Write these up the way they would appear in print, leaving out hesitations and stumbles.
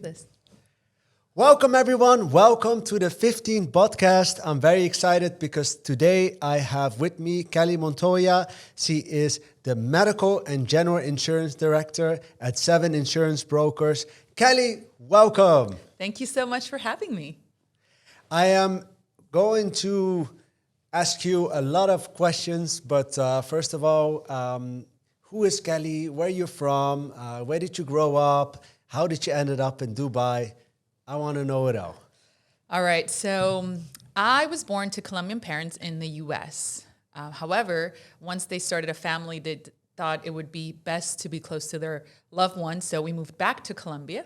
this. Welcome, everyone. Welcome to the 15 podcast. I'm very excited because today I have with me Kelly Montoya. She is the Medical and General Insurance Director at 7 Insurance Brokers. Kelly, welcome. Thank you so much for having me. I am going to ask you a lot of questions, but first of all, who is Kelly? Where are you from? Where did you grow up? How did you end up in Dubai? I want to know it all. All right. So I was born to Colombian parents in the U.S. However, once they started a family, they thought it would be best to be close to their loved ones. So we moved back to Colombia,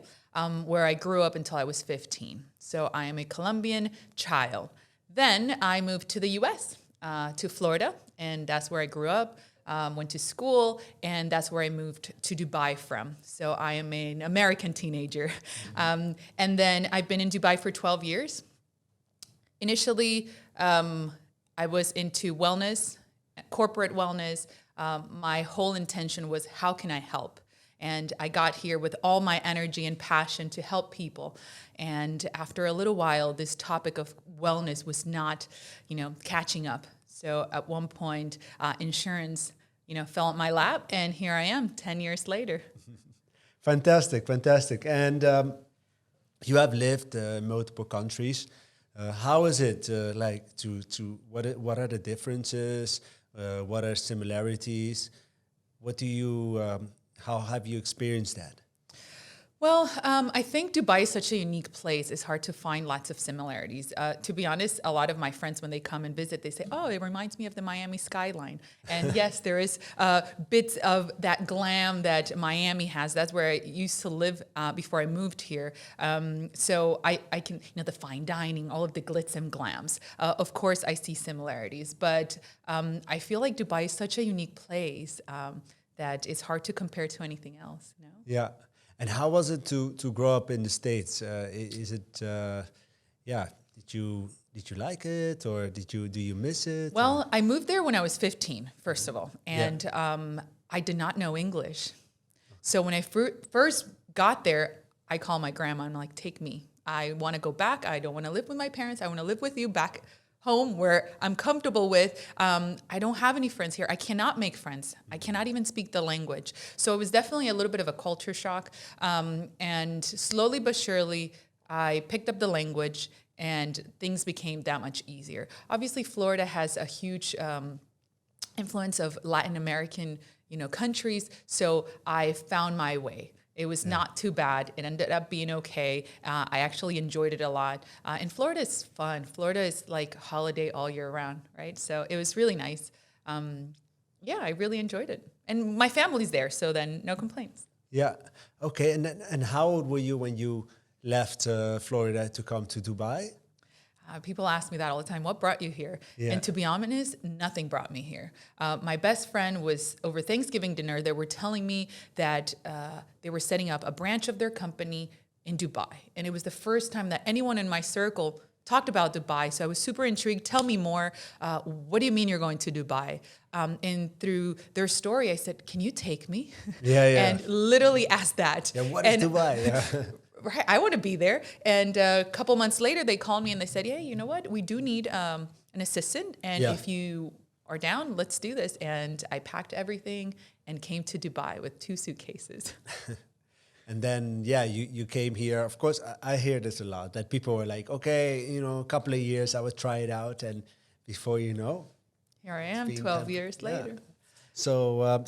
where I grew up until I was 15. So I am a Colombian child. Then I moved to the U.S., to Florida, and that's where I grew up. Went to school, and that's where I moved to Dubai from. So I am an American teenager. And then I've been in Dubai for 12 years. Initially, I was into wellness, corporate wellness. My whole intention was, how can I help? And I got here with all my energy and passion to help people. And after a little while, this topic of wellness was not, catching up. So at one point, insurance, fell in my lap, and here I am 10 years later. Fantastic. And you have lived in multiple countries. How is it like to what are the differences? What are similarities? How have you experienced that? Well, I think Dubai is such a unique place. It's hard to find lots of similarities. To be honest, a lot of my friends, when they come and visit, they say, oh, it reminds me of the Miami skyline. And yes, there is bits of that glam that Miami has. That's where I used to live before I moved here. So I can, the fine dining, all of the glitz and glams. Of course, I see similarities. But I feel like Dubai is such a unique place that it's hard to compare to anything else. Yeah. And how was it to grow up in the States? Is it, did you like it, or do you miss it? Well, I moved there when I was 15, first of all, and I did not know English. So when I first got there, I called my grandma and I'm like, take me. I want to go back. I don't want to live with my parents. I want to live with you back home where I'm comfortable with. I don't have any friends here. I cannot make friends. I cannot even speak the language. So it was definitely a little bit of a culture shock. And slowly but surely, I picked up the language and things became that much easier. Obviously, Florida has a huge influence of Latin American, countries. So I found my way. It was not too bad. It ended up being okay. I actually enjoyed it a lot. And Florida is fun. Florida is like holiday all year round, right? So it was really nice. I really enjoyed it. And my family's there, so then no complaints. Yeah. Okay. And how old were you when you left Florida to come to Dubai? People ask me that all the time. What brought you here? Yeah. And to be honest, nothing brought me here. My best friend was over Thanksgiving dinner. They were telling me that they were setting up a branch of their company in Dubai. And it was the first time that anyone in my circle talked about Dubai. So I was super intrigued. Tell me more. What do you mean you're going to Dubai? And through their story, I said, can you take me? Yeah. And literally asked that. Yeah, what is Dubai? Yeah. Right, I want to be there. And a couple months later, they called me and they said, hey, you know what? We do need an assistant. And if you are down, let's do this. And I packed everything and came to Dubai with 2 suitcases. And then, you came here. Of course, I hear this a lot, that people were like, okay, a couple of years, I would try it out. And before you know, here I am 12 years later. So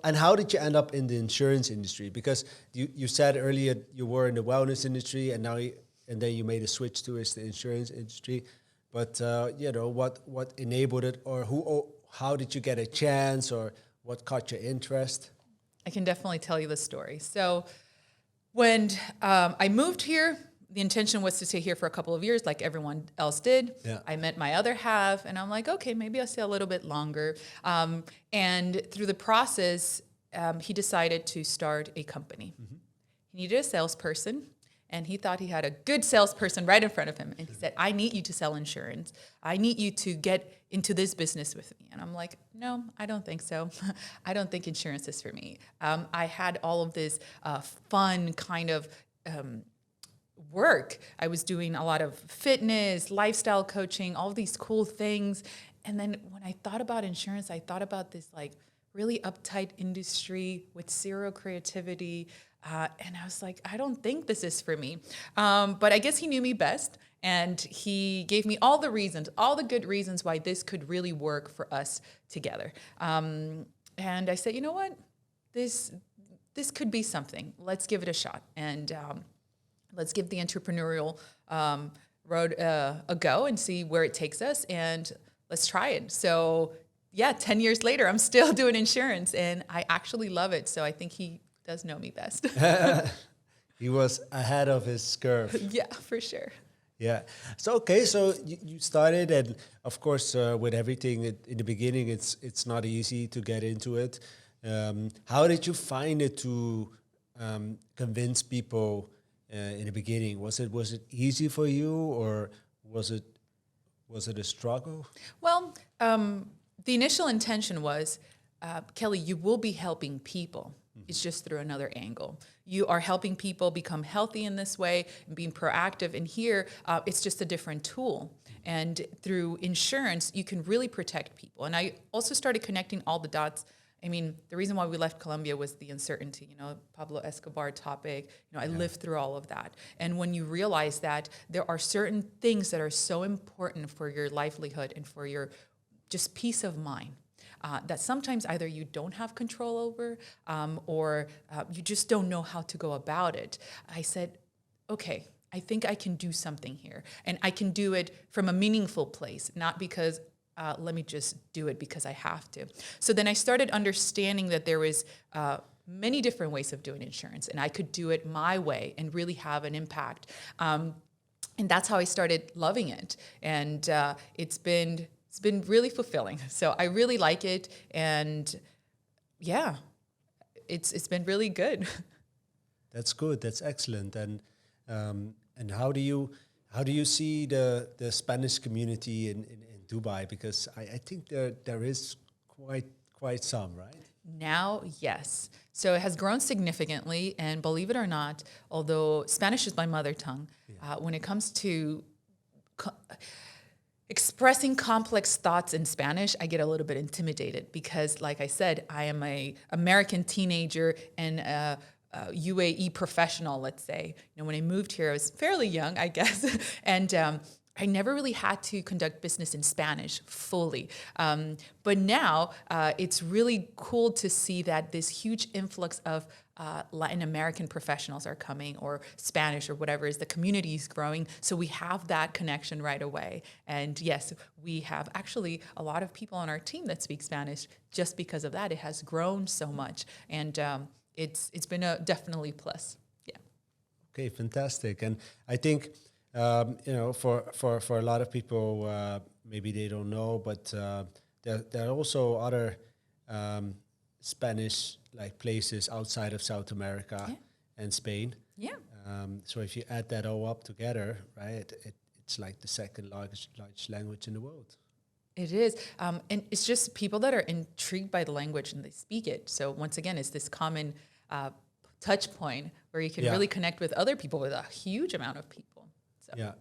and how did you end up in the insurance industry? Because you said earlier you were in the wellness industry, and then you made a switch towards the insurance industry. But what enabled it, or how did you get a chance, or what caught your interest? I can definitely tell you the story. So when I moved here, the intention was to stay here for a couple of years like everyone else did. Yeah. I met my other half, and I'm like, okay, maybe I'll stay a little bit longer. And through the process, he decided to start a company. Mm-hmm. He needed a salesperson, and he thought he had a good salesperson right in front of him. And he said, I need you to sell insurance. I need you to get into this business with me. And I'm like, no, I don't think so. I don't think insurance is for me. I had all of this fun kind of work. I was doing a lot of fitness, lifestyle coaching, all these cool things. And then when I thought about insurance, I thought about this like really uptight industry with zero creativity. And I was like, I don't think this is for me. But I guess he knew me best. And he gave me all the reasons, all the good reasons why this could really work for us together. And I said, you know what? This could be something. Let's give it a shot. And let's give the entrepreneurial road a go and see where it takes us. And let's try it. So yeah, 10 years later, I'm still doing insurance and I actually love it. So I think he does know me best. He was ahead of his curve. Yeah, for sure. Yeah. So okay. So you started, and of course, with everything in the beginning, it's not easy to get into it. How did you find it to convince people in the beginning? Was it easy for you, or was it a struggle? Well, the initial intention was, Kelly, you will be helping people. It's just through another angle. You are helping people become healthy in this way and being proactive. And here, it's just a different tool. And through insurance, you can really protect people. And I also started connecting all the dots. I mean, the reason why we left Colombia was the uncertainty, Pablo Escobar topic. I lived through all of that. And when you realize that there are certain things that are so important for your livelihood and for your just peace of mind, that sometimes either you don't have control over or you just don't know how to go about it. I said, okay, I think I can do something here. And I can do it from a meaningful place, not because let me just do it because I have to. So then I started understanding that there was many different ways of doing insurance, and I could do it my way and really have an impact. And that's how I started loving it. And it's been really fulfilling. So I really like it, and yeah, it's been really good. That's good. That's excellent. And how do you see the Spanish community in Dubai? Because I think there is quite some, right? Now, yes. So it has grown significantly, and believe it or not, although Spanish is my mother tongue, when it comes to expressing complex thoughts in Spanish, I get a little bit intimidated because, like I said, I am an American teenager and a UAE professional, let's say. When I moved here, I was fairly young, I guess, and I never really had to conduct business in Spanish fully. But now it's really cool to see that this huge influx of Latin American professionals are coming, or Spanish, or whatever is the community is growing. So we have that connection right away. And yes, we have actually a lot of people on our team that speak Spanish just because of that. It has grown so much. And it's been a definitely plus. Yeah. Okay, fantastic. And I think, for a lot of people, maybe they don't know, but there are also other Spanish like places outside of South America and Spain. Yeah. So if you add that all up together, right, it's like the second largest language in the world. It is. And it's just people that are intrigued by the language and they speak it. So once again, it's this common touch point where you can really connect with other people, with a huge amount of people. So. Yeah.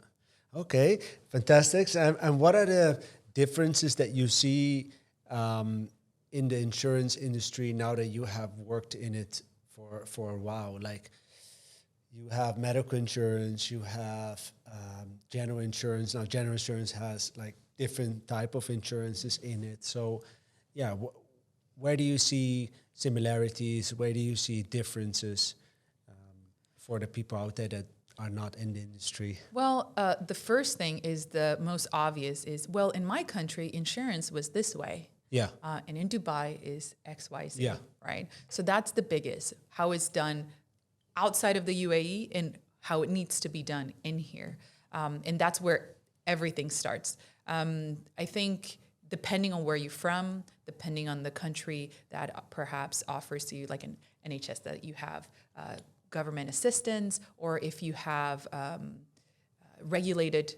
Okay. Fantastic. And what are the differences that you see in the insurance industry now that you have worked in it for a while? Like, you have medical insurance, you have general insurance. Now, general insurance has like different type of insurances in it. So, yeah, where do you see similarities? Where do you see differences for the people out there that are not in the industry? Well, the first thing is the most obvious is, well, in my country, insurance was this way. Yeah. And in Dubai is XYZ, Yeah. right? So that's the biggest, how it's done outside of the UAE and how it needs to be done in here. And that's where everything starts. I think depending on where you're from, depending on the country that perhaps offers to you like an NHS, that you have government assistance, or if you have regulated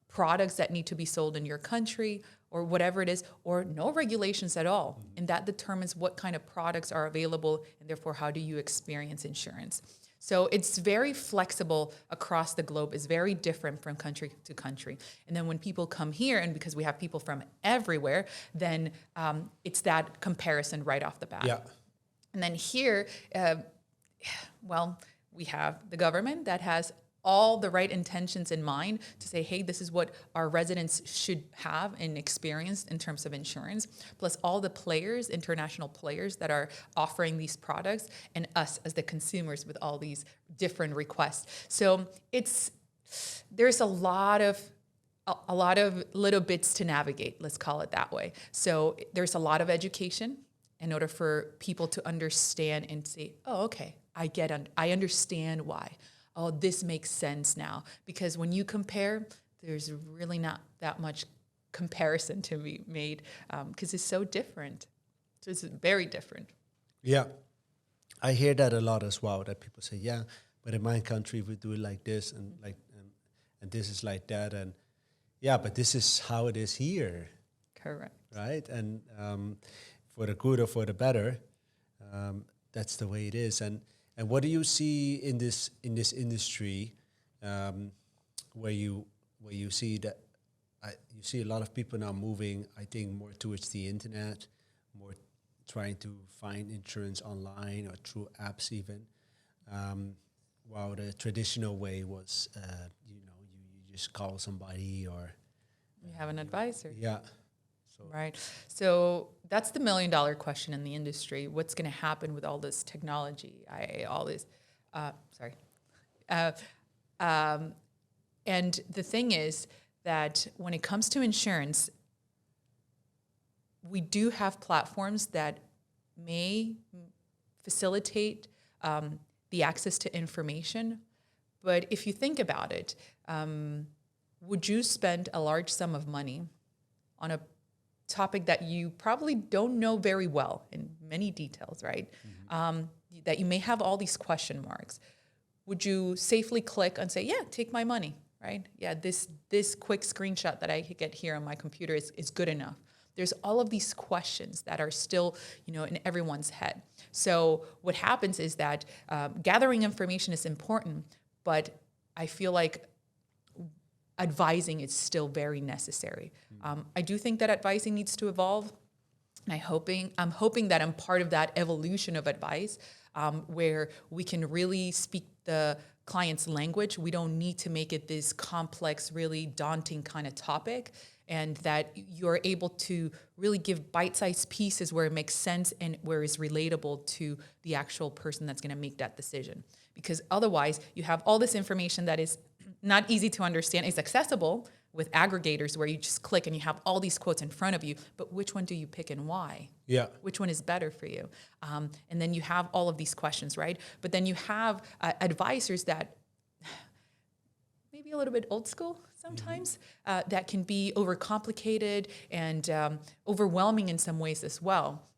products that need to be sold in your country, or whatever it is, or no regulations at all. And that determines what kind of products are available, and therefore how do you experience insurance. So it's very flexible across the globe. It's very different from country to country. And then when people come here, and because we have people from everywhere, then it's that comparison right off the bat. Yeah. And then here, well, we have the government that has all the right intentions in mind to say, hey, this is what our residents should have and experience in terms of insurance, plus all the players, international players that are offering these products, and us as the consumers with all these different requests. So there's a lot of little bits to navigate, let's call it that way. So there's a lot of education in order for people to understand and say, oh, okay, I understand why. Oh, this makes sense now. Because when you compare, there's really not that much comparison to be made because it's so different. So it's very different. Yeah. I hear that a lot as well, that people say, yeah, but in my country we do it like this and and this is like that. And yeah, but this is how it is here. Correct. Right? And for the good or for the better, that's the way it is. And what do you see in this industry, where you see that you see a lot of people now moving, I think, more towards the internet, more trying to find insurance online or through apps even, while the traditional way was, you just call somebody or You have an advisor. yeah. Right. So that's the $1 million question in the industry. What's going to happen with all this technology? And the thing is that when it comes to insurance, we do have platforms that may facilitate the access to information. But if you think about it, would you spend a large sum of money on a topic that you probably don't know very well in many details, right? Mm-hmm. That you may have all these question marks. Would you safely click and say, yeah, take my money, right? Yeah, this quick screenshot that I get here on my computer is good enough. There's all of these questions that are still, in everyone's head. So what happens is that gathering information is important, but I feel like advising is still very necessary. I do think that advising needs to evolve. And I'm hoping that I'm part of that evolution of advice, where we can really speak the client's language. We don't need to make it this complex, really daunting kind of topic, and that you're able to really give bite-sized pieces where it makes sense and where it's relatable to the actual person that's going to make that decision. Because otherwise, you have all this information that is not easy to understand. It's accessible with aggregators where you just click and you have all these quotes in front of you, but which one do you pick and why? Yeah. Which one is better for you? And then you have all of these questions, right? But then you have advisors that maybe a little bit old school sometimes, that can be overcomplicated and overwhelming in some ways as well.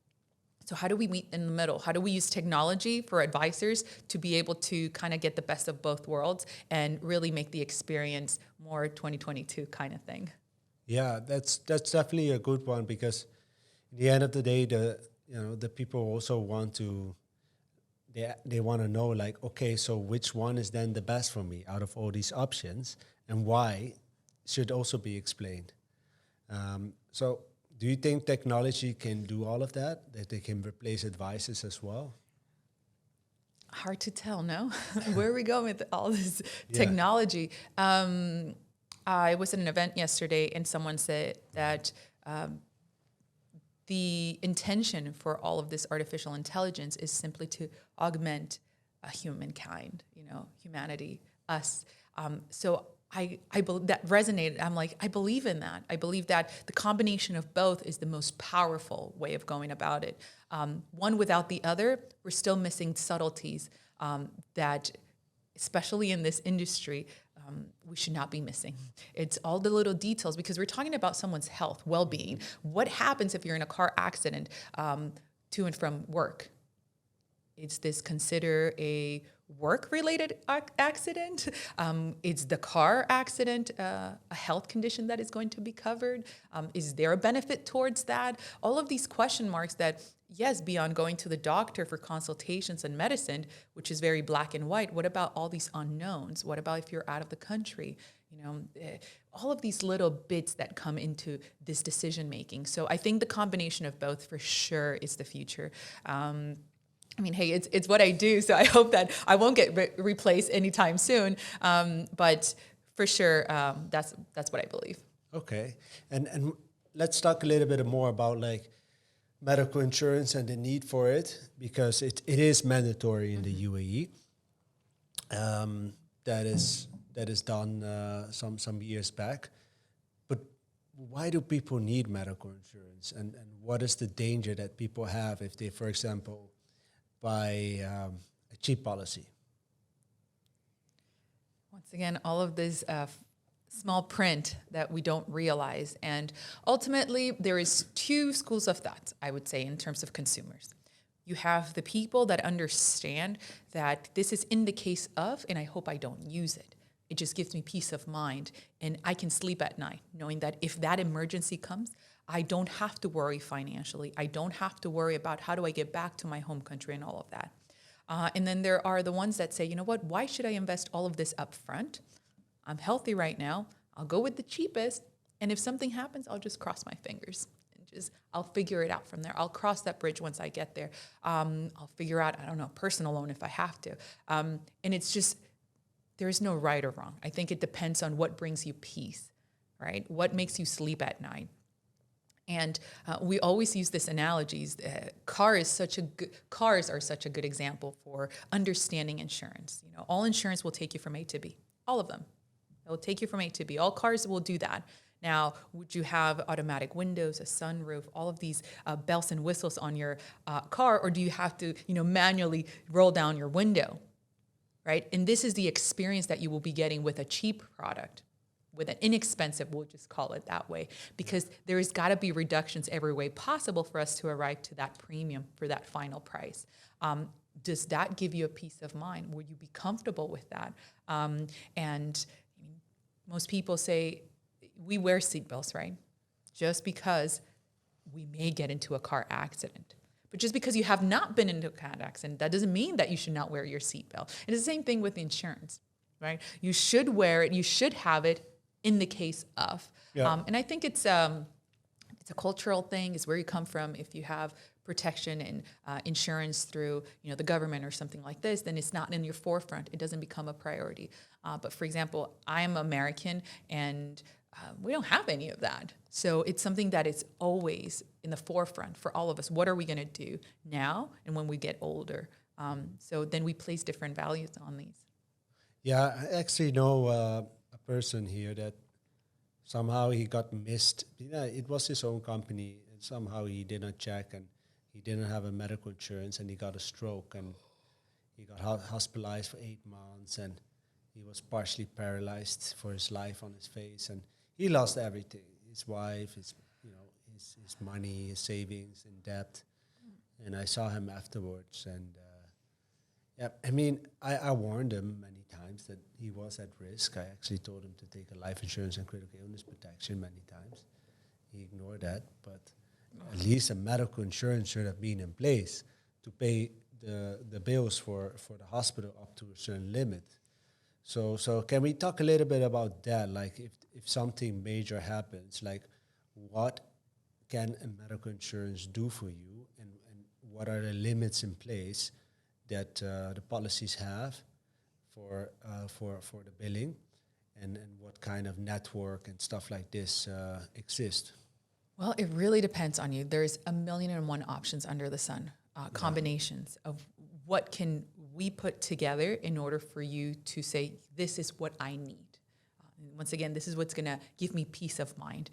So how do we meet in the middle? How do we use technology for advisors to be able to kind of get the best of both worlds and really make the experience more 2022 kind of thing? Yeah, that's definitely a good one, because at the end of the day, the people also want to, they want to know, like, okay, so which one is then the best for me out of all these options, and why should also be explained. So do you think technology can do all of that they can replace advisors as well? Hard to tell, no? Where are we going with all this technology? I was at an event yesterday and someone said that the intention for all of this artificial intelligence is simply to augment humankind, humanity, us. So I believe that resonated. I'm like, I believe in that. I believe that the combination of both is the most powerful way of going about it. One without the other, we're still missing subtleties that, especially in this industry, we should not be missing. It's all the little details, because we're talking about someone's health, well-being. What happens if you're in a car accident to and from work? Is this consider a work-related accident? Is the car accident a health condition that is going to be covered? Is there a benefit towards that? All of these question marks that, yes, beyond going to the doctor for consultations and medicine, which is very black and white, what about all these unknowns? What about if you're out of the country? All of these little bits that come into this decision making. So I think the combination of both for sure is the future. Hey, it's what I do, so I hope that I won't get replaced anytime soon. But for sure, that's what I believe. Okay, and let's talk a little bit more about like medical insurance and the need for it, because it is mandatory in the UAE. That is done some years back. But why do people need medical insurance, and what is the danger that people have if they, for example, buy a cheap policy? Once again, all of this small print that we don't realize. And ultimately, there is two schools of thought, I would say, in terms of consumers. You have the people that understand that this is in the case of, and I hope I don't use it. It just gives me peace of mind, and I can sleep at night knowing that if that emergency comes, I don't have to worry financially. I don't have to worry about how do I get back to my home country and all of that. And then there are the ones that say, you know what, why should I invest all of this up front? I'm healthy right now. I'll go with the cheapest. And if something happens, I'll just cross my fingers. And I'll figure it out from there. I'll cross that bridge once I get there. I'll figure out, I don't know, personal loan if I have to. And it's just, there is no right or wrong. I think it depends on what brings you peace, right? What makes you sleep at night. And we always use this analogies. Cars are such a good example for understanding insurance. All insurance will take you from A to B. All of them. It will take you from A to B. All cars will do that. Now, would you have automatic windows, a sunroof, all of these bells and whistles on your car, or do you have to, manually roll down your window, right? And this is the experience that you will be getting with a cheap product. With an inexpensive, we'll just call it that way, because there has got to be reductions every way possible for us to arrive to that premium for that final price. Does that give you a peace of mind? Will you be comfortable with that? And most people say, we wear seatbelts, right? Just because we may get into a car accident. But just because you have not been into a car accident, that doesn't mean that you should not wear your seatbelt. It's the same thing with insurance, right? You should wear it. You should have it in the case of. Yeah. And I think it's a cultural thing. It's where you come from. If you have protection and insurance through the government or something like this, then it's not in your forefront. It doesn't become a priority. But for example, I'm American, and we don't have any of that. So it's something that is always in the forefront for all of us. What are we going to do now and when we get older? So then we place different values on these. Yeah, I actually know a person here that somehow he got missed. It was his own company, and somehow he did not check, and he didn't have a medical insurance, and he got a stroke, and he got hospitalized for 8 months, and he was partially paralyzed for his life on his face, and he lost everything: his wife, his money, his savings, in debt. And I saw him afterwards, and I warned him many times that he was at risk. I actually told him to take a life insurance and critical illness protection many times. He ignored that, but at least a medical insurance should have been in place to pay the bills for the hospital up to a certain limit. So can we talk a little bit about that? Like if something major happens, like what can a medical insurance do for you, and what are the limits in place that the policies have for the billing, and what kind of network and stuff like this exist? Well, it really depends on you. There's 1,000,001 options under the sun, combinations of what can we put together in order for you to say, this is what I need. Once again, this is what's going to give me peace of mind,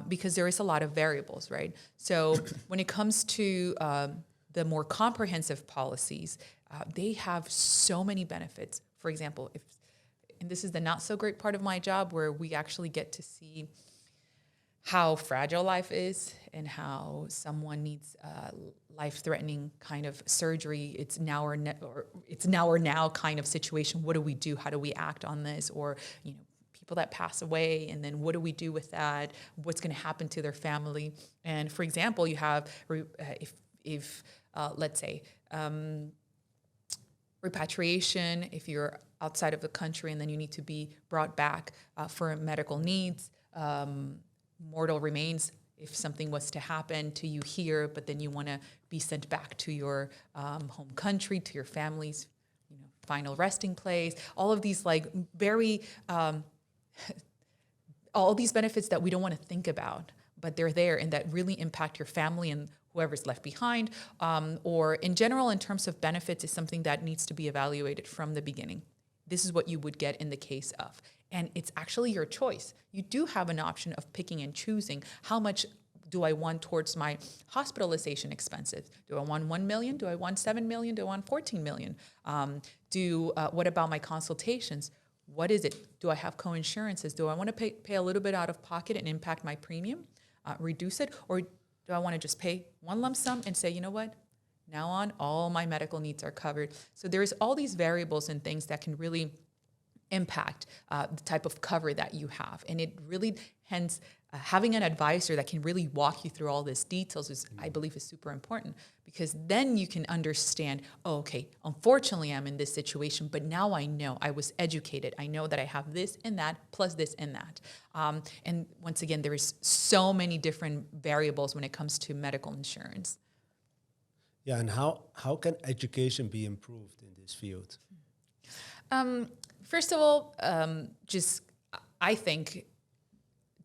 because there is a lot of variables, right? So when it comes to the more comprehensive policies, they have so many benefits. For example, and this is the not so great part of my job, where we actually get to see how fragile life is and how someone needs life-threatening kind of surgery. It's now or now kind of situation. What do we do? How do we act on this? Or, people that pass away, and then what do we do with that? What's going to happen to their family? And for example, you have if let's say repatriation, if you're outside of the country and then you need to be brought back for medical needs. Mortal remains, if something was to happen to you here, but then you want to be sent back to your home country, to your family's final resting place, all of these like very, all these benefits that we don't want to think about, but they're there and that really impact your family and whoever's left behind, or in general, in terms of benefits, is something that needs to be evaluated from the beginning. This is what you would get in the case of. And it's actually your choice. You do have an option of picking and choosing how much do I want towards my hospitalization expenses? Do I want 1 million? Do I want 7 million? Do I want 14 million? What about my consultations? What is it? Do I have co-insurances? Do I want to pay a little bit out of pocket and impact my premium, reduce it? Or do I want to just pay one lump sum and say, you know what? Now on, all my medical needs are covered. So there's all these variables and things that can really impact the type of cover that you have. And it really, hence, having an advisor that can really walk you through all these details is, I believe, is super important, because then you can understand, oh, okay, unfortunately I'm in this situation, but now I know, I was educated. I know that I have this and that, plus this and that. And once again, there's so many different variables when it comes to medical insurance. Yeah, and how can education be improved in this field? First of all, just I think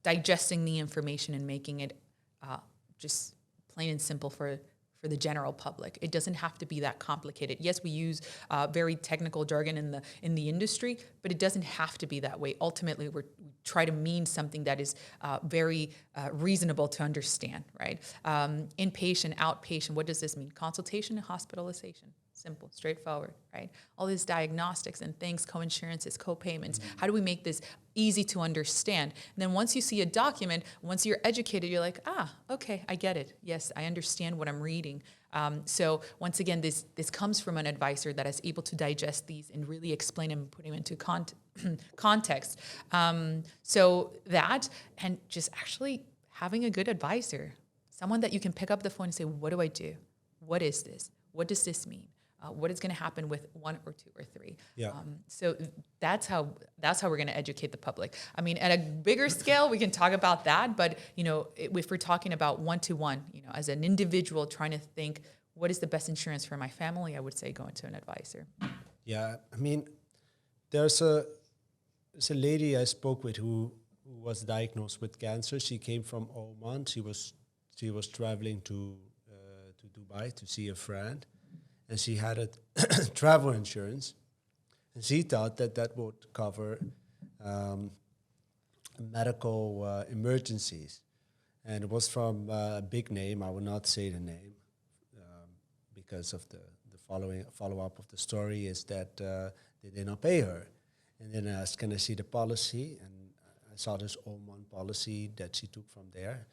digesting the information and making it just plain and simple for the general public. It doesn't have to be that complicated. Yes, we use very technical jargon in the industry, but it doesn't have to be that way. Ultimately, we try to mean something that is very reasonable to understand, right? Inpatient, outpatient, what does this mean? Consultation and hospitalization. Simple, straightforward, right? All these diagnostics and things, co-insurances, co-payments. How do we make this easy to understand? And then once you see a document, once you're educated, you're like, okay, I get it. Yes, I understand what I'm reading. So once again, this comes from an advisor that is able to digest these and really explain them and put them into context. So that, and just actually having a good advisor, someone that you can pick up the phone and say, what do I do? What is this? What does this mean? What is going to happen with 1 or 2 or 3? Yeah. So that's how we're going to educate the public. I mean, at a bigger scale, we can talk about that. But if we're talking about one-to-one, as an individual trying to think, what is the best insurance for my family? I would say go into an advisor. Yeah, I mean, there's a lady I spoke with who was diagnosed with cancer. She came from Oman. She was traveling to Dubai to see a friend. And she had a travel insurance, and she thought that would cover medical emergencies. And it was from a big name. I will not say the name because of the follow-up of the story is that they did not pay her. And then I asked, can I see the policy? And I saw this Oman policy that she took from there.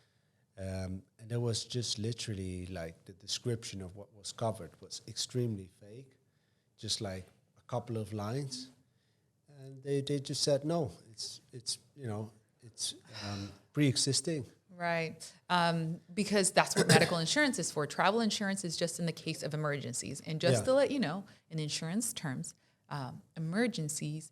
And it was just literally like the description of what was covered was extremely fake, just like a couple of lines. And they just said, no, it's pre-existing. Right. Because that's what medical insurance is for. Travel insurance is just in the case of emergencies. And just to let you know, in insurance terms, emergencies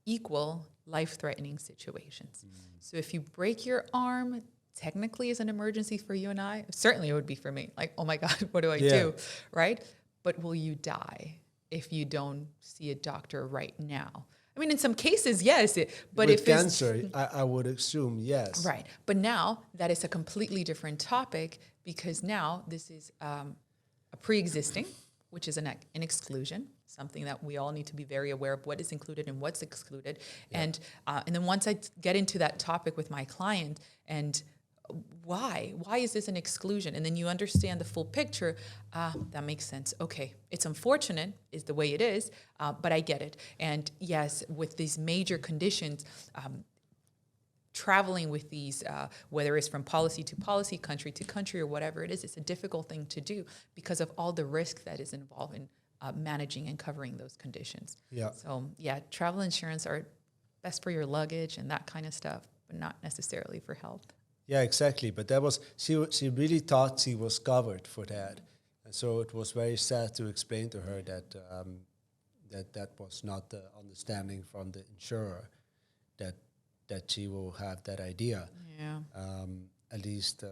equal life-threatening situations. So if you break your arm, technically is an emergency for you and I. Certainly it would be for me. Like, oh my God, what do I do? Right? But will you die if you don't see a doctor right now? I mean, in some cases, yes. But with if cancer, I would assume yes. Right. But now that is a completely different topic, because now this is a pre-existing, which is an exclusion, something that we all need to be very aware of what is included and what's excluded. Yeah. And then once I get into that topic with my client and why is this an exclusion? And then you understand the full picture. That makes sense. Okay, it's unfortunate, is the way it is, but I get it. And yes, with these major conditions, traveling with these, whether it's from policy to policy, country to country, or whatever it is, it's a difficult thing to do because of all the risk that is involved in managing and covering those conditions. Yeah. So yeah, travel insurance are best for your luggage and that kind of stuff, but not necessarily for health. Yeah, exactly. But that was she really thought she was covered for that, and so it was very sad to explain to her that that was not the understanding from the insurer, that she will have that idea. Yeah. At least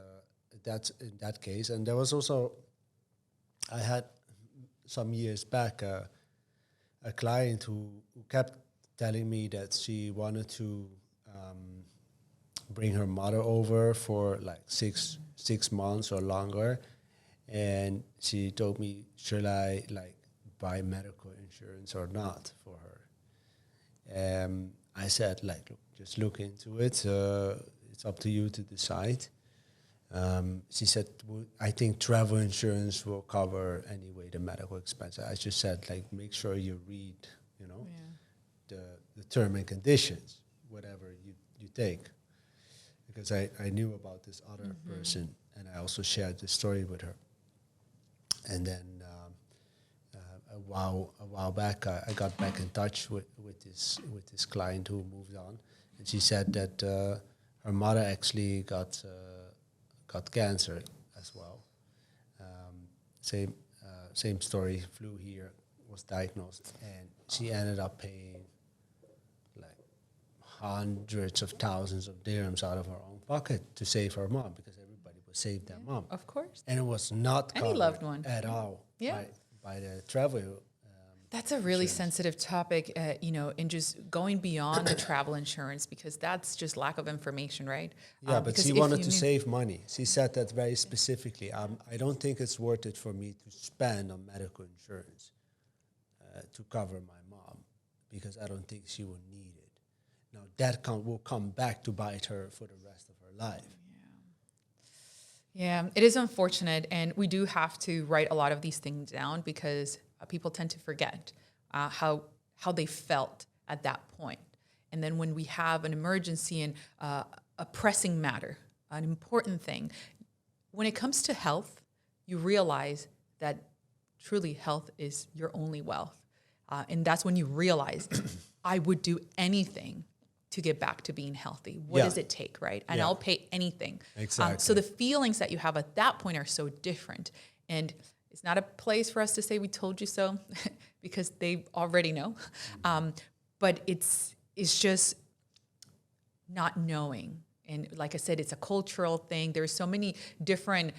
that's in that case. And there was also, I had some years back a client who kept telling me that she wanted to bring her mother over for like six months or longer, and she told me, should I like buy medical insurance or not for her? I said, like, look, just look into it. It's up to you to decide. She said, well, I think travel insurance will cover anyway the medical expenses. I just said, like, make sure you read, the term and conditions, whatever you take. Because I knew about this other person, and I also shared the story with her. And then a while back, I got back in touch with this client who moved on, and she said that her mother actually got cancer as well. Same story. Flew here, was diagnosed, and she ended up paying like hundreds of thousands of dirhams out of her own pocket to save her mom, because everybody would save their mom. Of course. And it was not Any covered loved one. at all Yeah. by the travel. That's a really sensitive topic, and just going beyond the travel insurance, because that's just lack of information, right? Yeah, but because she if wanted you to knew- save money. She said that very specifically. I don't think it's worth it for me to spend on medical insurance to cover my mom, because I don't think she will need it. Now, that will come back to bite her for the rest of her life. Yeah, it is unfortunate, and we do have to write a lot of these things down because people tend to forget how they felt at that point. And then when we have an emergency and a pressing matter, an important thing, when it comes to health, you realize that truly health is your only wealth. And that's when you realize, I would do anything to get back to being healthy. What does it take, right? And I'll pay anything. Exactly. So the feelings that you have at that point are so different. And it's not a place for us to say we told you so, because they already know. But it's just not knowing. And like I said, it's a cultural thing. There's so many different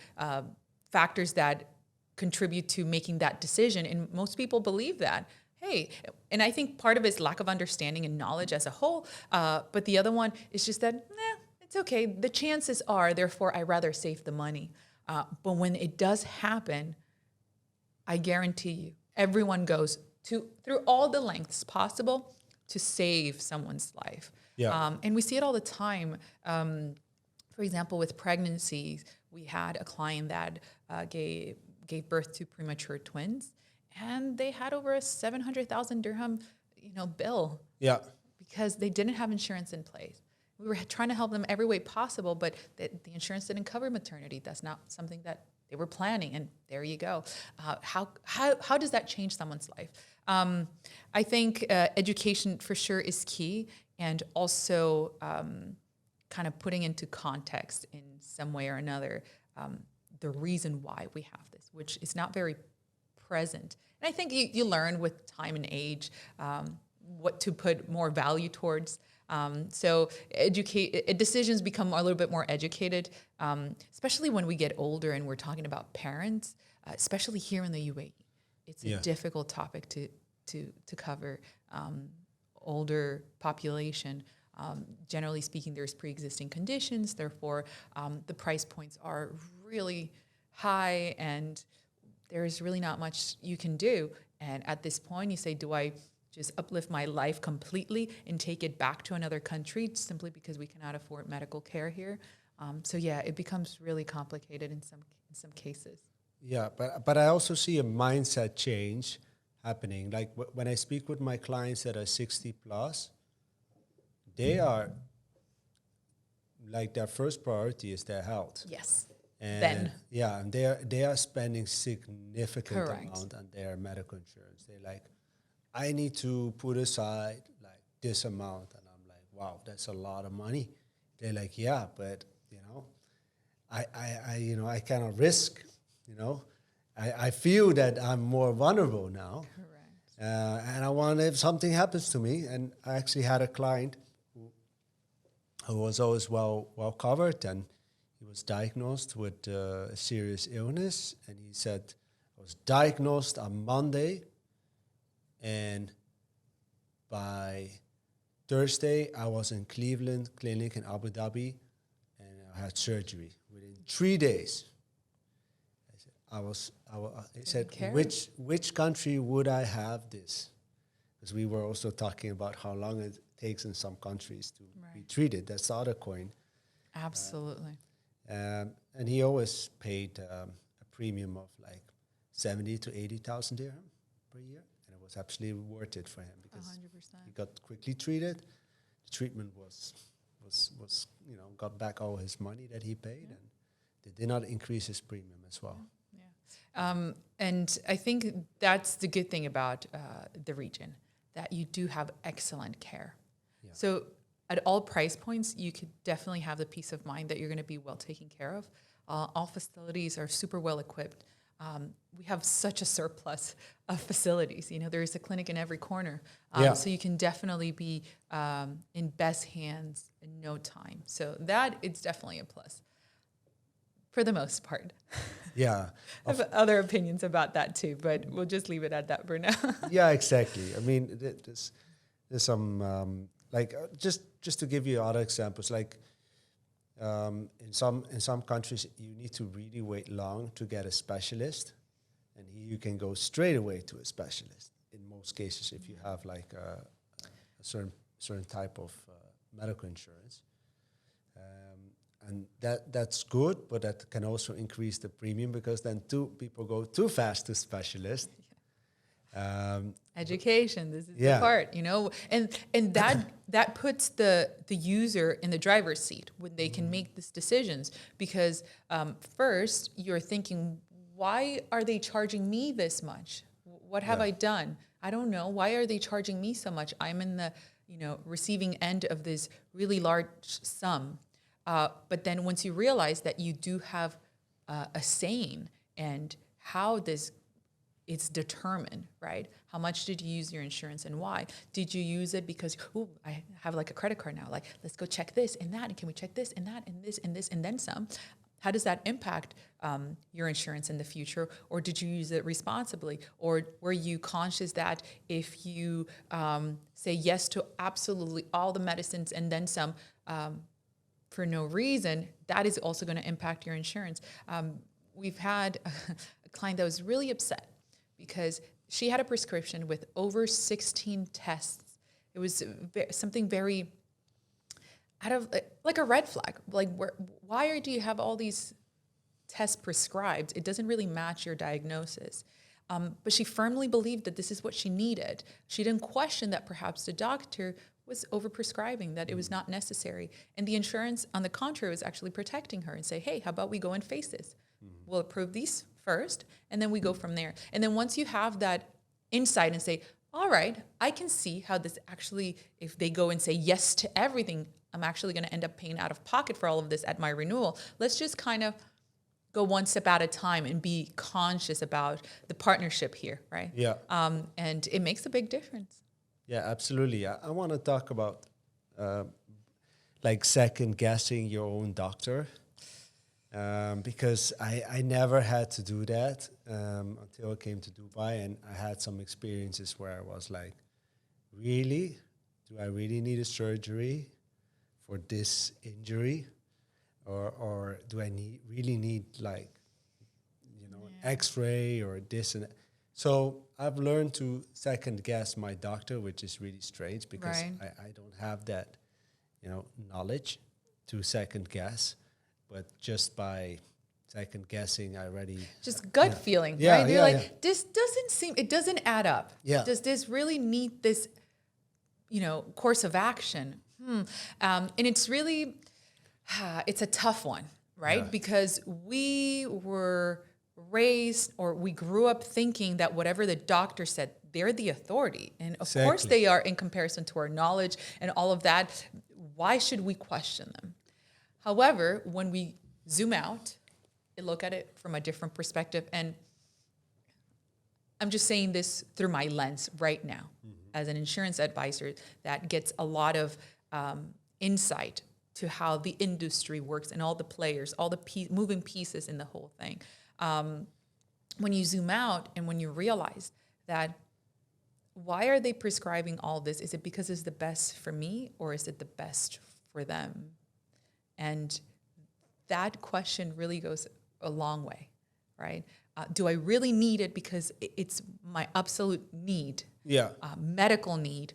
factors that contribute to making that decision. And most people believe that. Hey, and I think part of it is lack of understanding and knowledge as a whole. But the other one is just that, it's okay. The chances are, therefore, I'd rather save the money. But when it does happen, I guarantee you, everyone goes through all the lengths possible to save someone's life. Yeah. And we see it all the time. For example, with pregnancies, we had a client that gave birth to premature twins, and they had over a 700,000 dirham, bill. Yeah. Because they didn't have insurance in place. We were trying to help them every way possible, but the insurance didn't cover maternity. That's not something that they were planning, and there you go. How does that change someone's life? I think education for sure is key, and also kind of putting into context in some way or another the reason why we have this, which is not very present. And I think you learn with time and age what to put more value towards. So decisions become a little bit more educated, especially when we get older and we're talking about parents, especially here in the UAE. It's a difficult topic to cover. Older population, generally speaking, there's pre-existing conditions. Therefore, the price points are really high, and there's really not much you can do. And at this point, you say, do I just uplift my life completely and take it back to another country simply because we cannot afford medical care here? So it becomes really complicated in some cases. Yeah, but I also see a mindset change happening. Like when I speak with my clients that are 60 plus, they are like their first priority is their health. Yes. And Then. yeah, and they are spending significant Correct. amount on their medical insurance. They're like, I need to put aside like this amount, and I'm like, wow, that's a lot of money. They're like, yeah, but I cannot risk. I feel that I'm more vulnerable now, Correct. and I want if something happens to me. And I actually had a client who was always well covered, and he was diagnosed with a serious illness. And he said, I was diagnosed on Monday, and by Thursday I was in Cleveland Clinic in Abu Dhabi, and I had surgery within 3 days. He said, which country would I have this? Because we were also talking about how long it takes in some countries to be treated. That's the other coin. Absolutely. And he always paid a premium of like 70 to 80,000 dirham per year. And it was absolutely worth it for him because 100%. he got quickly treated. The treatment was got back all his money that he paid, and they did not increase his premium as well. And I think that's the good thing about the region, that you do have excellent care. Yeah. So at all price points, you could definitely have the peace of mind that you're going to be well taken care of. All facilities are super well equipped. We have such a surplus of facilities. There is a clinic in every corner. So you can definitely be in best hands in no time. So that it's definitely a plus for the most part. Yeah. I have other opinions about that too, but we'll just leave it at that for now. Yeah, exactly. I mean, there's some just to give you other examples, like in some countries you need to really wait long to get a specialist, and here you can go straight away to a specialist in most cases if you have like a certain type of medical insurance. And that's good, but that can also increase the premium because then people go too fast to specialists. Education, this is the part, and that puts the user in the driver's seat when they can make these decisions, because first you're thinking, why are they charging me this much? What have I done? I don't know. Why are they charging me so much? I'm in the receiving end of this really large sum. But then once you realize that you do have a saying and how it's determined, right? How much did you use your insurance and why? Did you use it because, I have like a credit card now, like let's go check this and that, and can we check this and that and this and this and then some? How does that impact your insurance in the future? Or did you use it responsibly? Or were you conscious that if you say yes to absolutely all the medicines and then some, for no reason, that is also going to impact your insurance. We've had a client that was really upset because she had a prescription with over 16 tests. It was something very out of like a red flag. Like, why do you have all these tests prescribed? It doesn't really match your diagnosis. But she firmly believed that this is what she needed. She didn't question that perhaps the doctor was overprescribing, that it was not necessary. And the insurance, on the contrary, was actually protecting her and say, hey, how about we go and face this? We'll approve these first, and then we go from there. And then once you have that insight and say, all right, I can see how this actually, if they go and say yes to everything, I'm actually going to end up paying out of pocket for all of this at my renewal. Let's just kind of go one step at a time and be conscious about the partnership here, right? Yeah. And it makes a big difference. Yeah, absolutely. I want to talk about like second guessing your own doctor, because I never had to do that until I came to Dubai, and I had some experiences where I was like, really? Do I really need a surgery for this injury? Or do I really need like, an X-ray or this and that? So I've learned to second guess my doctor, which is really strange because I don't have that, knowledge to second guess, but just by second guessing, I already just gut feeling, right? You're like, this doesn't seem, it doesn't add up. Yeah. Does this really need this, course of action? And it's really, It's a tough one, right? Yeah. Because we were raised or we grew up thinking that whatever the doctor said, they're the authority. And of course Exactly. they are in comparison to our knowledge and all of that. Why should we question them? However, when we zoom out and look at it from a different perspective, and I'm just saying this through my lens right now as an insurance advisor that gets a lot of insight to how the industry works and all the players, all the moving pieces in the whole thing. When you zoom out and when you realize that why are they prescribing all this? Is it because it's the best for me or is it the best for them? And that question really goes a long way, right? Do I really need it because it's my absolute need, Yeah. medical need,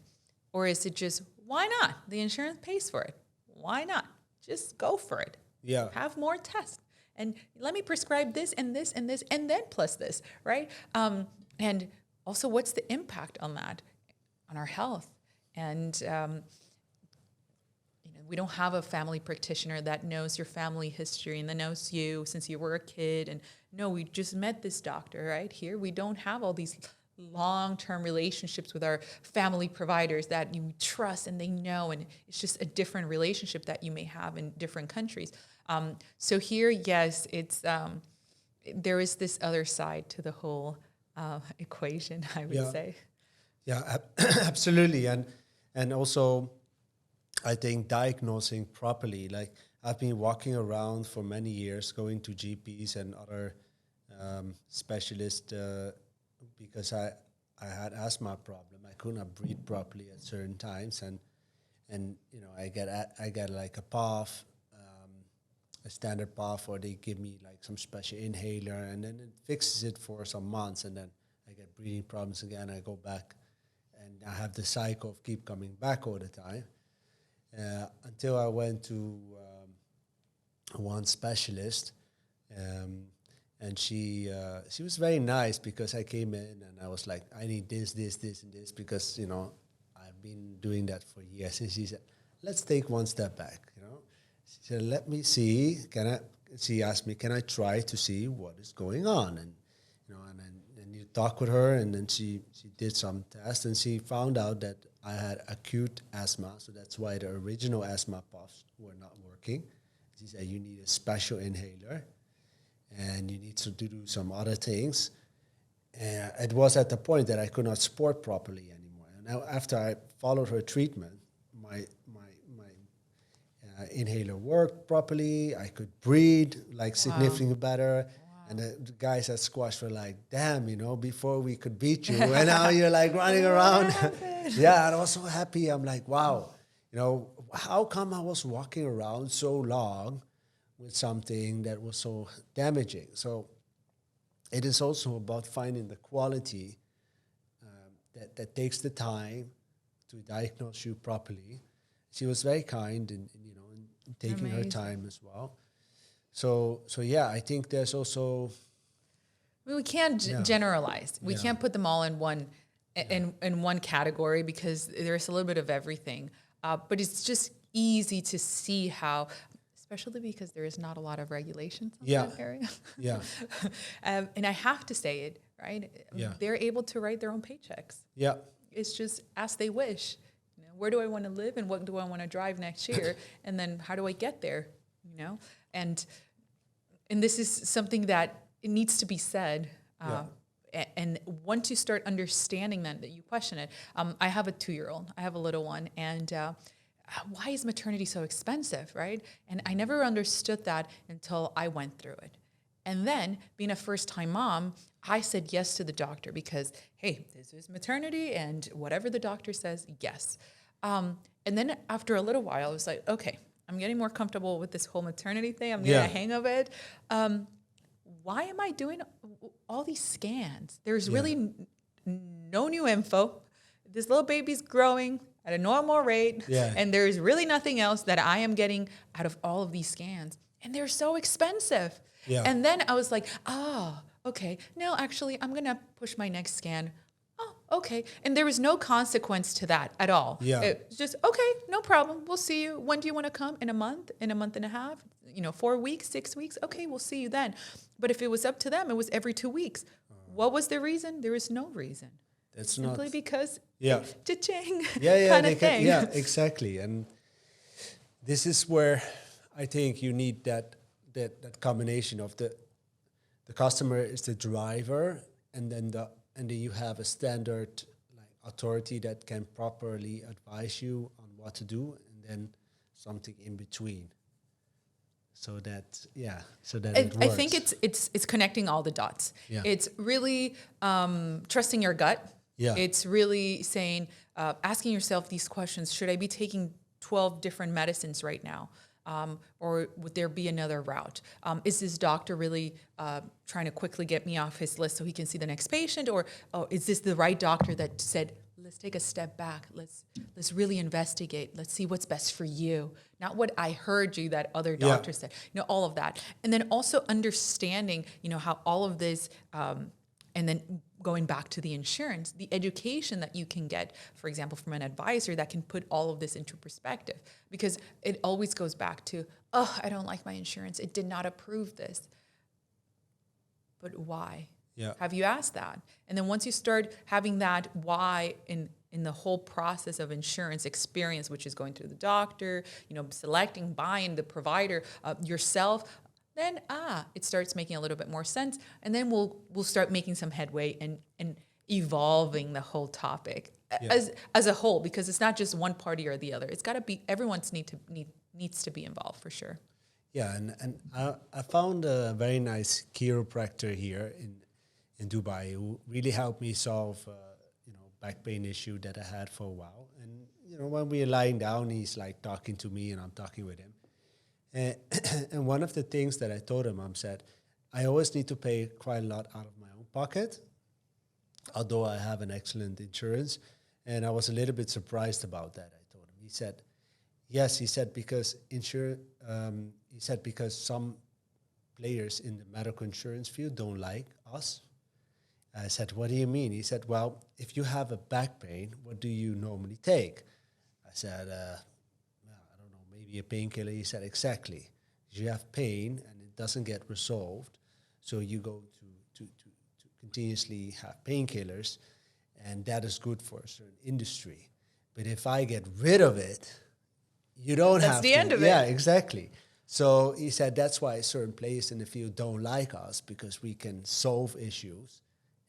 or is it just, why not? The insurance pays for it. Why not? Just go for it. Yeah. Have more tests. And let me prescribe this and this and this and then plus this, right? And also, what's the impact on that, on our health? And we don't have a family practitioner that knows your family history and that knows you since you were a kid. And no, we just met this doctor right here. We don't have all these long-term relationships with our family providers that you trust and they know. And it's just a different relationship that you may have in different countries. So here, yes, it's there is this other side to the whole equation, I would say. Yeah, absolutely. And also, I think diagnosing properly, like I've been walking around for many years, going to GPs and other specialists because I had asthma problem. I could not breathe properly at certain times, and I get like a puff, a standard puff, or they give me like some special inhaler, and then it fixes it for some months, and then I get breathing problems again. I go back, and I have the cycle of keep coming back all the time. Until I went to one specialist, and she was very nice because I came in and I was like, I need this, this, this, and this because I've been doing that for years. And she said, let's take one step back. She said, let me see. She asked me, can I try to see what is going on? And and you talk with her, and then she did some tests, and she found out that I had acute asthma, so that's why the original asthma puffs were not working. She said, you need a special inhaler, and you need to do some other things. And it was at the point that I could not sport properly anymore. And now after I followed her treatment, my inhaler worked properly. I could breathe like significantly better. And the guys at Squash were like, damn, before we could beat you, and now you're like running around. Yeah, and I was so happy. I'm like, wow, how come I was walking around so long with something that was so damaging? So it is also about finding the quality that takes the time to diagnose you properly. She was very kind in taking her time as well. So yeah, I think there's also. We can't generalize. We can't put them all in one in one category because there's a little bit of everything. But it's just easy to see how, especially because there is not a lot of regulations in that area. Yeah. And I have to say it, right? Yeah. They're able to write their own paychecks. Yeah. It's just as they wish. Where do I want to live and what do I want to drive next year? And then how do I get there? And this is something that it needs to be said. And once you start understanding that you question it. I have a 2-year-old. I have a little one. And why is maternity so expensive, right? And I never understood that until I went through it. And then, being a first-time mom, I said yes to the doctor because, hey, this is maternity, and whatever the doctor says, yes. And then after a little while, I was like, okay, I'm getting more comfortable with this whole maternity thing. I'm getting a hang of it. Why am I doing all these scans? There's really no new info. This little baby's growing at a normal rate, and there's really nothing else that I am getting out of all of these scans. And they're so expensive. Yeah. And then I was like, okay, no, actually, I'm going to push my next scan. Oh, Okay. And there was no consequence to that at all. Yeah. It's just, okay, no problem. We'll see you. When do you want to come? In a month? In a month and a half? 4 weeks, 6 weeks? Okay, we'll see you then. But if it was up to them, it was every 2 weeks. What was the reason? There is no reason. That's Simply not. because Yeah. cha-ching Yeah, kind they of thing. yeah, exactly. And this is where I think you need that combination of the customer is the driver, and then you have a standard like authority that can properly advise you on what to do, and then something in between. So that it works. I think it's connecting all the dots. Yeah. It's really trusting your gut. Yeah. It's really saying, asking yourself these questions: should I be taking 12 different medicines right now? Or would there be another route? Is this doctor really trying to quickly get me off his list so he can see the next patient? Or is this the right doctor that said, let's take a step back. Let's really investigate. Let's see what's best for you. Not what I heard you that other doctor said. All of that. And then also understanding, how all of this, and then going back to the insurance, the education that you can get, for example, from an advisor that can put all of this into perspective. Because it always goes back to, I don't like my insurance. It did not approve this. But why? Yeah. Have you asked that? And then once you start having that why in the whole process of insurance experience, which is going through the doctor, selecting, buying, the provider, yourself, then it starts making a little bit more sense. And then we'll start making some headway and evolving the whole topic as a whole, because it's not just one party or the other. It's got to be, everyone's needs to be involved for sure. Yeah, and I found a very nice chiropractor here in Dubai who really helped me solve back pain issue that I had for a while. And when we're lying down, he's like talking to me and I'm talking with him. And one of the things that I told him, I said, I always need to pay quite a lot out of my own pocket, although I have an excellent insurance. And I was a little bit surprised about that. I told him. He said, yes, he said, because because some players in the medical insurance field don't like us. I said, what do you mean? He said, well, if you have a back pain, what do you normally take? I said, I don't know, maybe a painkiller. He said, exactly. You have pain and it doesn't get resolved, so you go to continuously have painkillers, and that is good for a certain industry. But if I get rid of it, you don't have to. That's the end of it. Yeah, exactly. So he said that's why certain players in the field don't like us, because we can solve issues,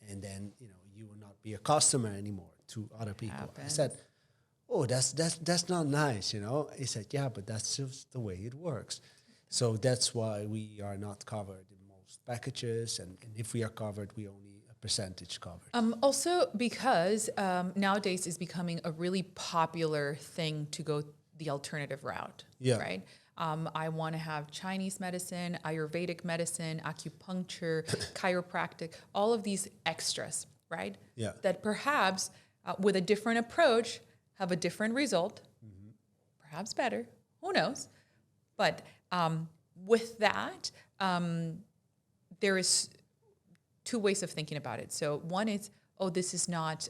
and then you will not be a customer anymore to other people. Happens. I said, oh, that's not nice, He said, yeah, but that's just the way it works. So that's why we are not covered in most packages, and if we are covered, we only a percentage covered. Also, because nowadays is becoming a really popular thing to go the alternative route, right? I want to have Chinese medicine, Ayurvedic medicine, acupuncture, chiropractic, all of these extras, right? Yeah. That perhaps with a different approach have a different result, perhaps better, who knows? But with that, there is two ways of thinking about it. So one is, this is not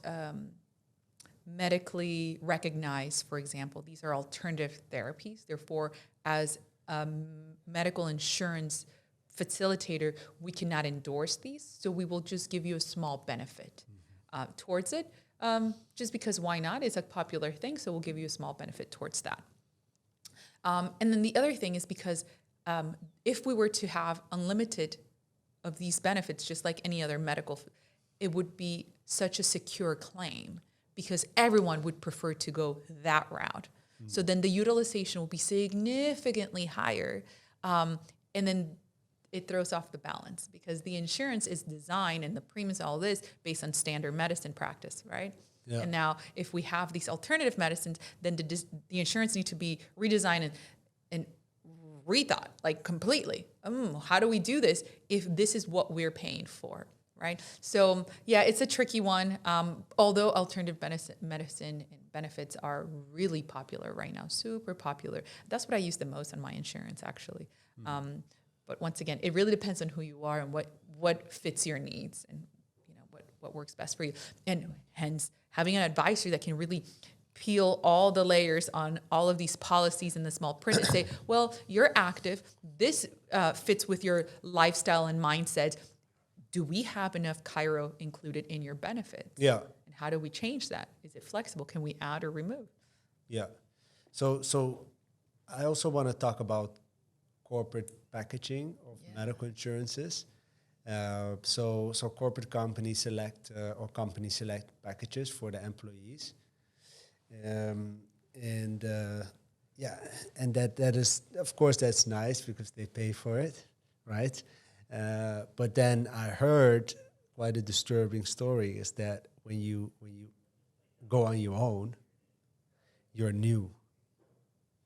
medically recognized, for example. These are alternative therapies. Therefore, as a medical insurance facilitator, we cannot endorse these. So we will just give you a small benefit towards it. Just because why not? It's a popular thing, so we'll give you a small benefit towards that. And then the other thing is because if we were to have unlimited of these benefits, just like any other medical, it would be such a secure claim because everyone would prefer to go that route. So then the utilization will be significantly higher. And then it throws off the balance because the insurance is designed and the premiums, all this based on standard medicine practice, right? Yeah. And now if we have these alternative medicines, then the insurance needs to be redesigned and rethought, like completely. How do we do this if this is what we're paying for, right? So yeah, it's a tricky one. Although alternative medicine and benefits are really popular right now, super popular. That's what I use the most on my insurance, actually. But once again, it really depends on who you are and what fits your needs and what works best for you. And hence having an advisor that can really peel all the layers on all of these policies in the small print and say, well, you're active. This fits with your lifestyle and mindset. Do we have enough Cairo included in your benefits? Yeah. And how do we change that? Is it flexible? Can we add or remove? Yeah. So I also want to talk about corporate packaging of medical insurances. So corporate companies select packages for the employees. And that is, of course, that's nice because they pay for it, right? But then I heard quite a disturbing story is that when you go on your own, you're new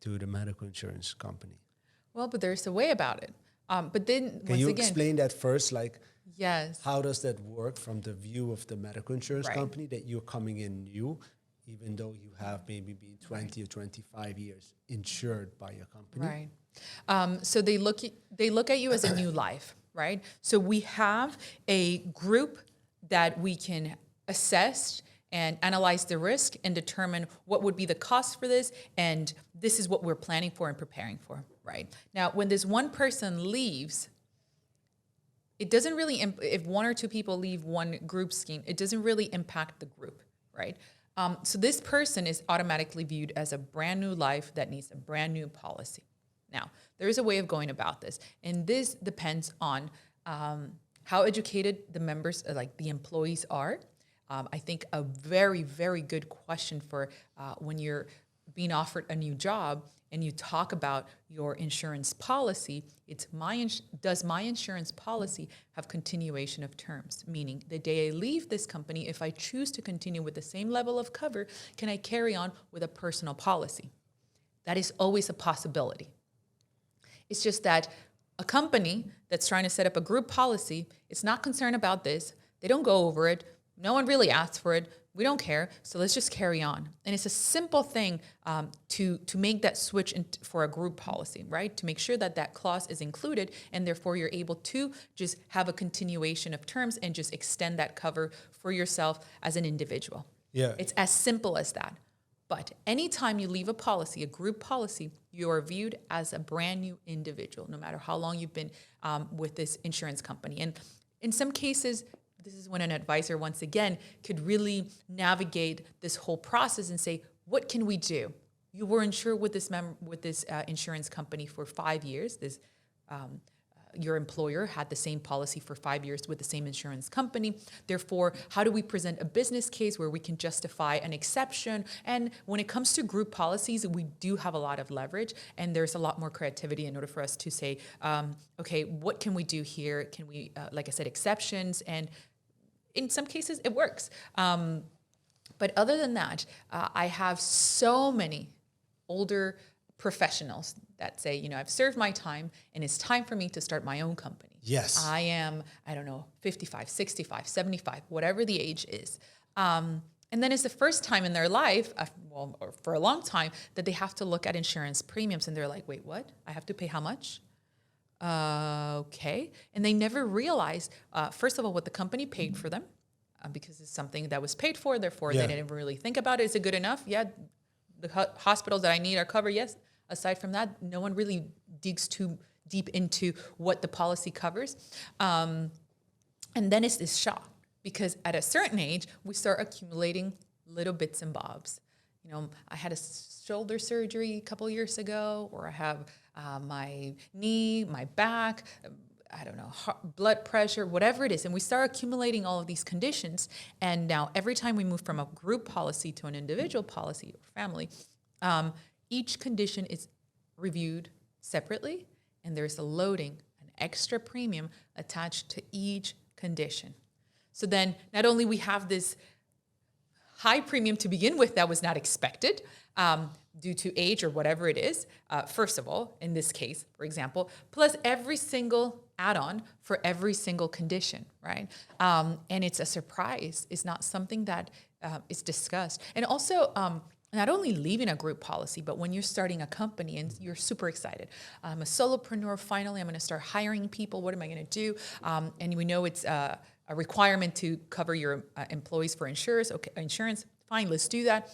to the medical insurance company. Well, but there's a way about it. But then Can you explain that first? Like, yes, how does that work from the view of the medical insurance right. company that you're coming in new, even though you have maybe been 20 or 25 years insured by your company? Right. So they look at you as a new life, right? So we have a group that we can assess and analyze the risk and determine what would be the cost for this, and this is what we're planning for and preparing for, right? Now, when this one person leaves, it doesn't really, if one or two people leave one group scheme, it doesn't really impact the group, right? So this person is automatically viewed as a brand new life that needs a brand new policy. Now, there is a way of going about this, and this depends on how educated the members, like the employees, are. I think a very, very good question for when you're being offered a new job and you talk about your insurance policy, it's does my insurance policy have continuation of terms? Meaning the day I leave this company, if I choose to continue with the same level of cover, can I carry on with a personal policy? That is always a possibility. It's just that a company that's trying to set up a group policy is not concerned about this. They don't go over it. No one really asks for it. We don't care. So let's just carry on. And it's a simple thing to make that switch for a group policy, right? To make sure that that clause is included, and therefore you're able to just have a continuation of terms and just extend that cover for yourself as an individual. Yeah. It's as simple as that. But anytime you leave a policy, a group policy, you are viewed as a brand new individual, no matter how long you've been with this insurance company. And in some cases, this is when an advisor, once again, could really navigate this whole process and say, what can we do? You were insured with this insurance company for 5 years. Your employer had the same policy for 5 years with the same insurance company. Therefore, how do we present a business case where we can justify an exception? And when it comes to group policies, we do have a lot of leverage, and there's a lot more creativity in order for us to say, okay, what can we do here? Can we, like I said, exceptions? And in some cases, it works. But other than that, I have so many older professionals that say, I've served my time and it's time for me to start my own company. Yes. I am, 55, 65, 75, whatever the age is. And then it's the first time in their life, or for a long time, that they have to look at insurance premiums and they're like, wait, what? I have to pay how much? Okay. And they never realize, first of all, what the company paid for them, because it's something that was paid for. Therefore, they didn't really think about it. Is it good enough? Yeah. The hospitals that I need are covered. Yes. Aside from that, no one really digs too deep into what the policy covers. And then it's this shock, because at a certain age, we start accumulating little bits and bobs. I had a shoulder surgery a couple years ago, or I have my knee, my back, blood pressure, whatever it is. And we start accumulating all of these conditions. And now every time we move from a group policy to an individual policy or family, each condition is reviewed separately, and there's a loading, an extra premium attached to each condition. So then not only we have this high premium to begin with that was not expected due to age or whatever it is, first of all, in this case, for example, plus every single add-on for every single condition, right? And it's a surprise. It's not something that is discussed. And also, not only leaving a group policy, but when you're starting a company and you're super excited. I'm a solopreneur, finally, I'm going to start hiring people. What am I going to do? And we know it's a requirement to cover your employees for insurance. Okay, insurance, fine, let's do that.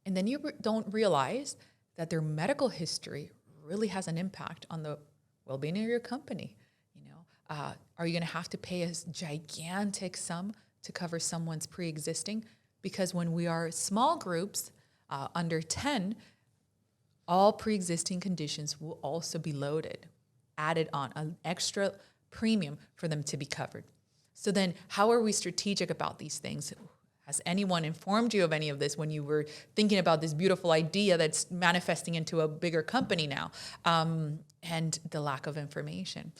And then you don't realize that their medical history really has an impact on the well-being of your company. Are you going to have to pay a gigantic sum to cover someone's pre-existing? Because when we are small groups, under 10, all pre-existing conditions will also be loaded, added on, an extra premium for them to be covered. So then how are we strategic about these things? Has anyone informed you of any of this when you were thinking about this beautiful idea that's manifesting into a bigger company now? And the lack of information.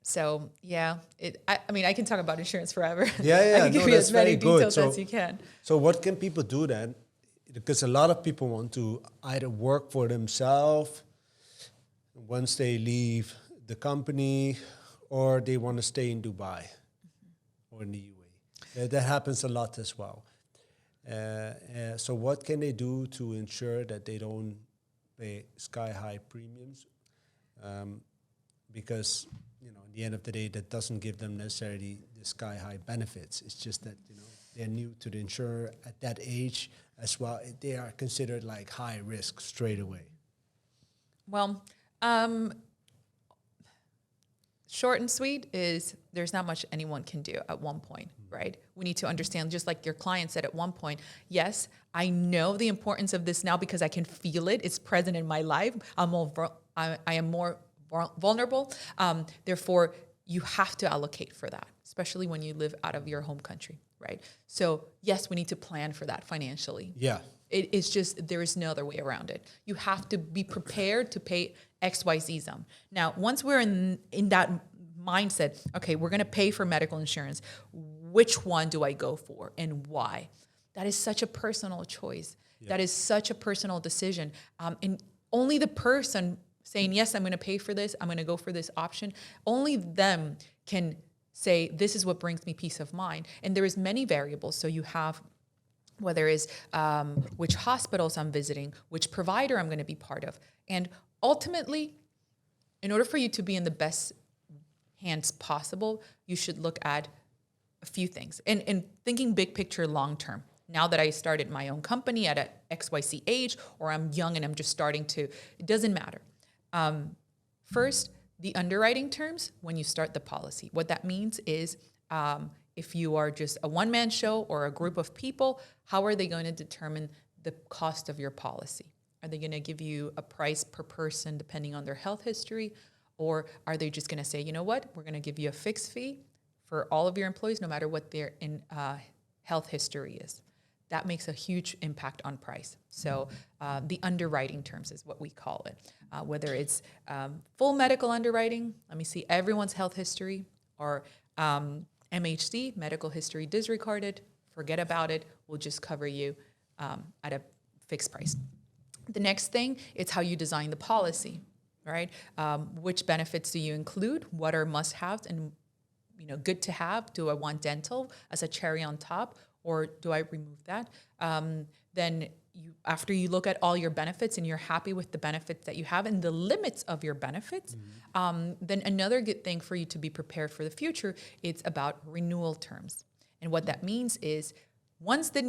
So yeah, I mean, I can talk about insurance forever. Yeah, I can give you that's as many very good. details as you can. So what can people do then? Because a lot of people want to either work for themselves once they leave the company, or they want to stay in Dubai or in the UAE. That happens a lot as well. So what can they do to ensure that they don't pay sky-high premiums? Because at the end of the day, that doesn't give them necessarily the sky-high benefits. It's just that they're new to the insurer at that age as well. They are considered like high risk straight away. Well, short and sweet is there's not much anyone can do at one point, right? We need to understand, just like your client said at one point, yes, I know the importance of this now because I can feel it. It's present in my life. I am more vulnerable. Therefore, you have to allocate for that, especially when you live out of your home country, right? So yes, we need to plan for that financially. Yeah. It's just, there is no other way around it. You have to be prepared to pay XYZ sum. Now, once we're in that mindset, okay, we're going to pay for medical insurance. Which one do I go for and why? That is such a personal choice. Yeah. That is such a personal decision. And only the person saying, yes, I'm going to pay for this, I'm going to go for this option, only them can say, this is what brings me peace of mind. And there is many variables. So you have whether it's which hospitals I'm visiting, which provider I'm going to be part of. And ultimately, in order for you to be in the best hands possible, you should look at a few things. And thinking big picture long term. Now that I started my own company at an XYZ age, or I'm young and I'm just starting to, it doesn't matter. First, the underwriting terms when you start the policy. What that means is if you are just a one-man show or a group of people, how are they going to determine the cost of your policy? Are they going to give you a price per person depending on their health history? Or are they just going to say, you know what, we're going to give you a fixed fee for all of your employees no matter what their health history is? That makes a huge impact on price. So the underwriting terms is what we call it. Whether it's full medical underwriting, let me see everyone's health history, or MHD, medical history disregarded, forget about it, we'll just cover you at a fixed price. The next thing is how you design the policy, right? Which benefits do you include? What are must-haves and good to have? Do I want dental as a cherry on top, or do I remove that? Then after you look at all your benefits and you're happy with the benefits that you have and the limits of your benefits, then another good thing for you to be prepared for the future, it's about renewal terms. And what that means is once the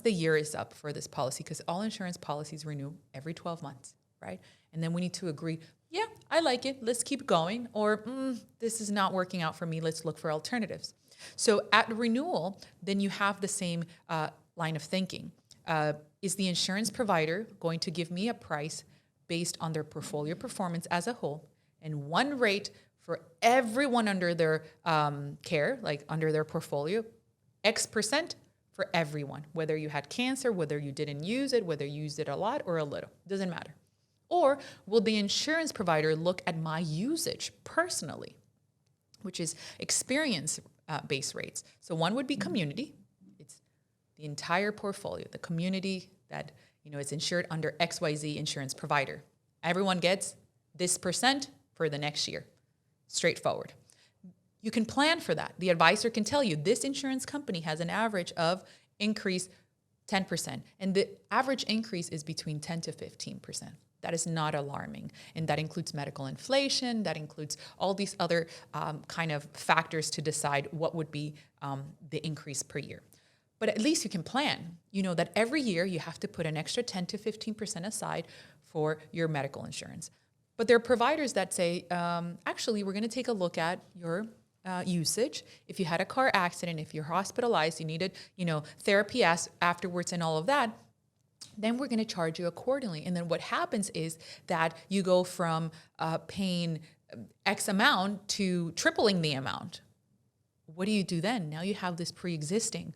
year is up for this policy, because all insurance policies renew every 12 months, right? And then we need to agree, yeah, I like it, let's keep going, or this is not working out for me, let's look for alternatives. So at renewal, then you have the same line of thinking. Is the insurance provider going to give me a price based on their portfolio performance as a whole, and one rate for everyone under their care, like under their portfolio, X% for everyone, whether you had cancer, whether you didn't use it, whether you used it a lot or a little, doesn't matter. Or will the insurance provider look at my usage personally, which is experience-based rates. So one would be community. It's the entire portfolio, the community that is insured under XYZ insurance provider. Everyone gets this % for the next year. Straightforward. You can plan for that. The advisor can tell you this insurance company has an average of increase 10%, and the average increase is between 10 to 15%. that is not alarming. And that includes medical inflation, that includes all these other kind of factors to decide what would be the increase per year. But at least you can plan. You know that every year you have to put an extra 10 to 15% aside for your medical insurance. But there are providers that say, actually, we're going to take a look at your usage. If you had a car accident, if you're hospitalized, you needed, therapy afterwards and all of that, then we're going to charge you accordingly. And then what happens is that you go from paying X amount to tripling the amount. What do you do then? Now you have this pre-existing.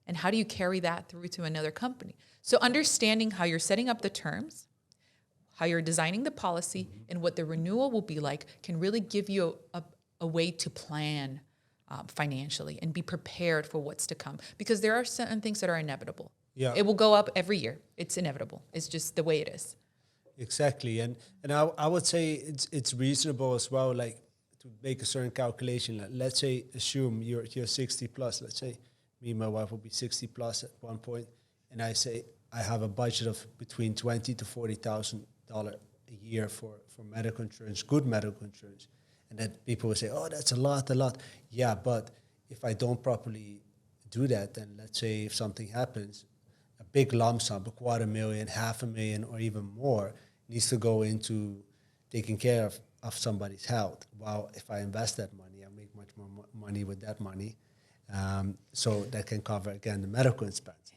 And how do you carry that through to another company? So understanding how you're setting up the terms, how you're designing the policy, and what the renewal will be like can really give you a way to plan financially and be prepared for what's to come. Because there are certain things that are inevitable. Yeah. It will go up every year. It's inevitable. It's just the way it is. Exactly. And I would say it's reasonable as well, like to make a certain calculation. Let's say, assume you're 60 plus. Let's say me and my wife will be 60 plus at one point, and I say I have a budget of between $20,000 to $40,000 a year for medical insurance, good medical insurance. And then people will say, oh, that's a lot. Yeah, but if I don't properly do that, then let's say if something happens, a big lump sum, $250,000, $500,000, or even more needs to go into taking care of somebody's health. While if I invest that money, I make much more money with that money. So that can cover, again, the medical expenses.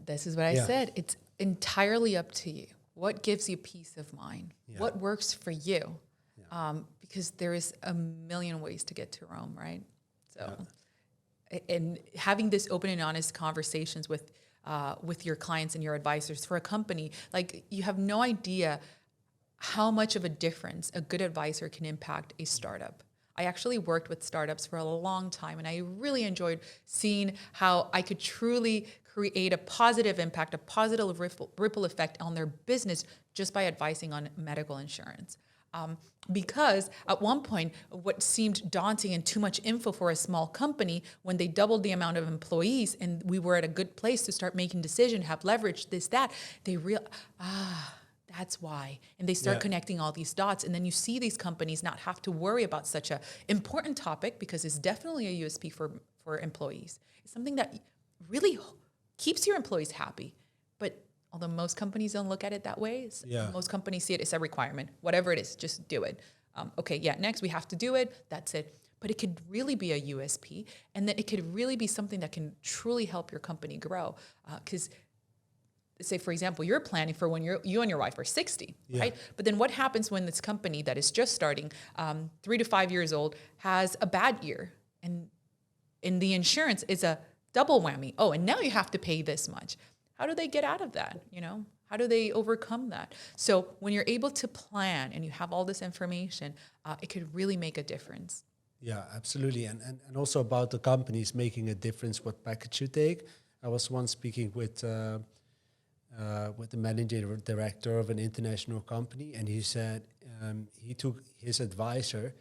This is what I said. It's entirely up to you. What gives you peace of mind? Yeah. What works for you? Yeah. Because there is a million ways to get to Rome, right? So, and having this open and honest conversations with your clients and your advisors for a company, like you have no idea how much of a difference a good advisor can impact a startup. I actually worked with startups for a long time, and I really enjoyed seeing how I could truly create a positive impact, a positive ripple effect on their business just by advising on medical insurance. Because at one point, what seemed daunting and too much info for a small company, when they doubled the amount of employees and we were at a good place to start making decisions, have leverage, this, that, they realized, that's why. And they start connecting all these dots. And then you see these companies not have to worry about such an important topic, because it's definitely a USP for employees. It's something that really keeps your employees happy. But although most companies don't look at it that way, most companies see it as a requirement. Whatever it is, just do it. Next we have to do it. That's it. But it could really be a USP. And then it could really be something that can truly help your company grow. Because say, for example, you're planning for when you and your wife are 60, right? But then what happens when this company that is just starting, 3 to 5 years old, has a bad year? And in the insurance is a double whammy. Oh, and now you have to pay this much. How do they get out of that? How do they overcome that? So when you're able to plan and you have all this information, it could really make a difference. Yeah, absolutely. And also about the companies making a difference, what package you take. I was once speaking with the managing director of an international company, and he said he took his advisor,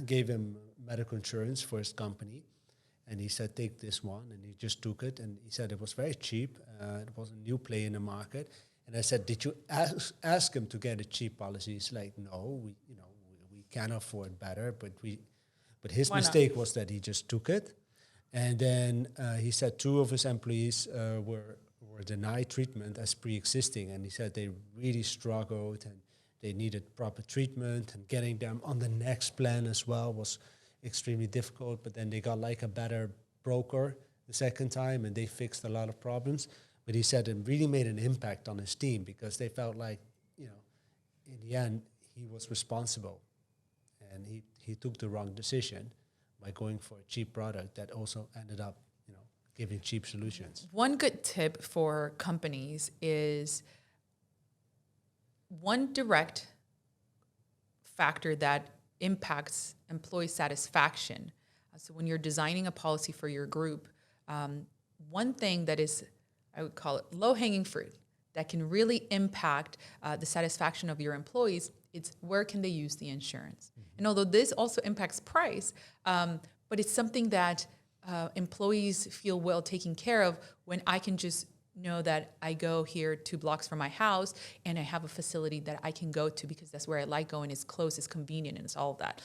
gave him medical insurance for his company, and he said, take this one, and he just took it, and he said it was very cheap. It was a new play in the market, and I said, did you ask him to get a cheap policy? He's like, no, we can afford better, but his mistake was that he just took it, and then he said 2 of his employees were denied treatment as pre-existing, and he said they really struggled and they needed proper treatment, and getting them on the next plan as well was extremely difficult. But then they got like a better broker the second time, and they fixed a lot of problems. But he said it really made an impact on his team, because they felt like, in the end, he was responsible, and he took the wrong decision by going for a cheap product that also ended up giving cheap solutions. One good tip for companies is one direct factor that impacts employee satisfaction. So when you're designing a policy for your group, one thing that is, I would call it low-hanging fruit, that can really impact the satisfaction of your employees, it's where can they use the insurance? Mm-hmm. And although this also impacts price, but it's something that employees feel well taken care of when I can just know that I go here 2 blocks from my house and I have a facility that I can go to because that's where I like going. It's close, it's convenient, and it's all of that.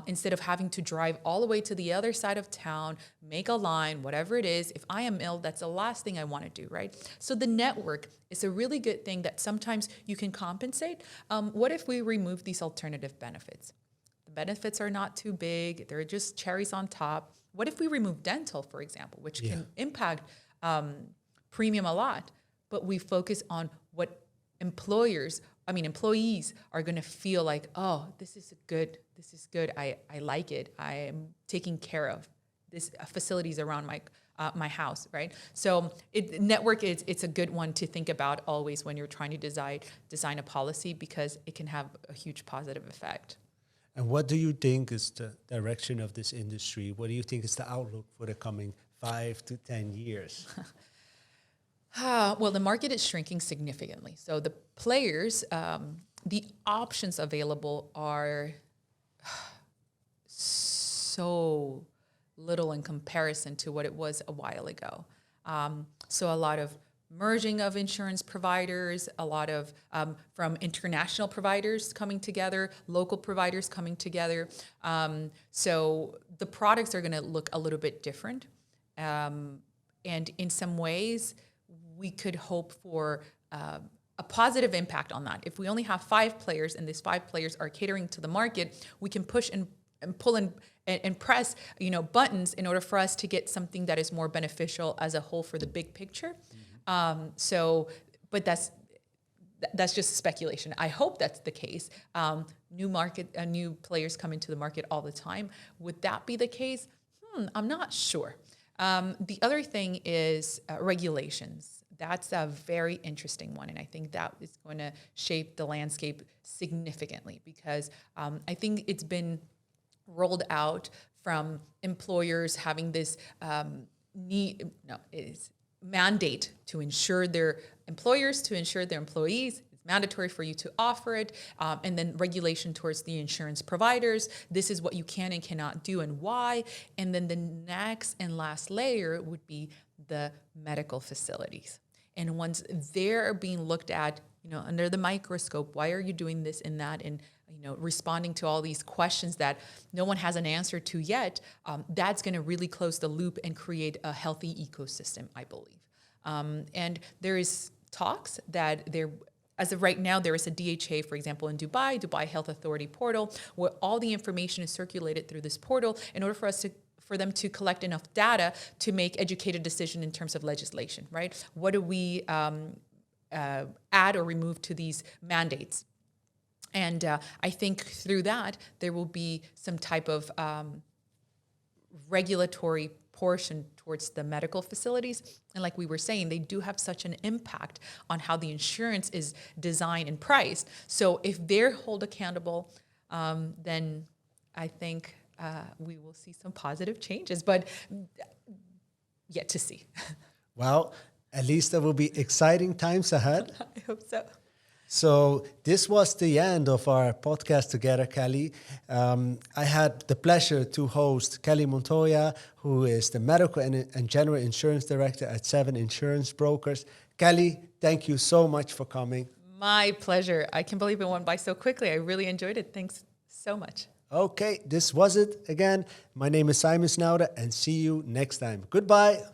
Instead of having to drive all the way to the other side of town, make a line, whatever it is, if I am ill, that's the last thing I want to do, right? So the network is a really good thing that sometimes you can compensate. What if we remove these alternative benefits? The benefits are not too big. They're just cherries on top. What if we remove dental, for example, which can impact premium a lot, but we focus on what employees are going to feel like, oh, this is good. I like it. I am taken care of. This facilities around my house, right? So network it's a good one to think about always when you're trying to design a policy, because it can have a huge positive effect. And what do you think is the direction of this industry? What do you think is the outlook for the coming 5 to 10 years? Well, the market is shrinking significantly. So the players, the options available are so little in comparison to what it was a while ago. So a lot of merging of insurance providers, a lot of from international providers coming together, local providers coming together. So the products are going to look a little bit different. And in some ways, we could hope for a positive impact on that. If we only have 5 players and these 5 players are catering to the market, we can push and pull and press, buttons in order for us to get something that is more beneficial as a whole for the big picture. But that's just speculation. I hope that's the case. New players come into the market all the time. Would that be the case? I'm not sure. The other thing is regulations. That's a very interesting one, and I think that is going to shape the landscape significantly, because I think it's been rolled out from employers having this mandate to insure their employers, to insure their employees. It's mandatory for you to offer it, and then regulation towards the insurance providers. This is what you can and cannot do and why. And then the next and last layer would be the medical facilities. And once they're being looked at, under the microscope, why are you doing this and that, and responding to all these questions that no one has an answer to yet, that's going to really close the loop and create a healthy ecosystem, I believe. And there is talks that as of right now, there is a DHA, for example, in Dubai Health Authority portal, where all the information is circulated through this portal in order for them to collect enough data to make educated decision in terms of legislation, right? What do we add or remove to these mandates? And I think through that, there will be some type of regulatory portion towards the medical facilities. And like we were saying, they do have such an impact on how the insurance is designed and priced. So if they're held accountable, then I think we will see some positive changes, but yet to see. Well, at least there will be exciting times ahead. I hope so. So this was the end of our podcast together, Kelly. I had the pleasure to host Kelly Montoya, who is the Medical and General Insurance Director at 7 Insurance Brokers. Kelly, thank you so much for coming. My pleasure. I can't believe it went by so quickly. I really enjoyed it. Thanks so much. Okay, this was it again. My name is Simon Snouder, and see you next time. Goodbye.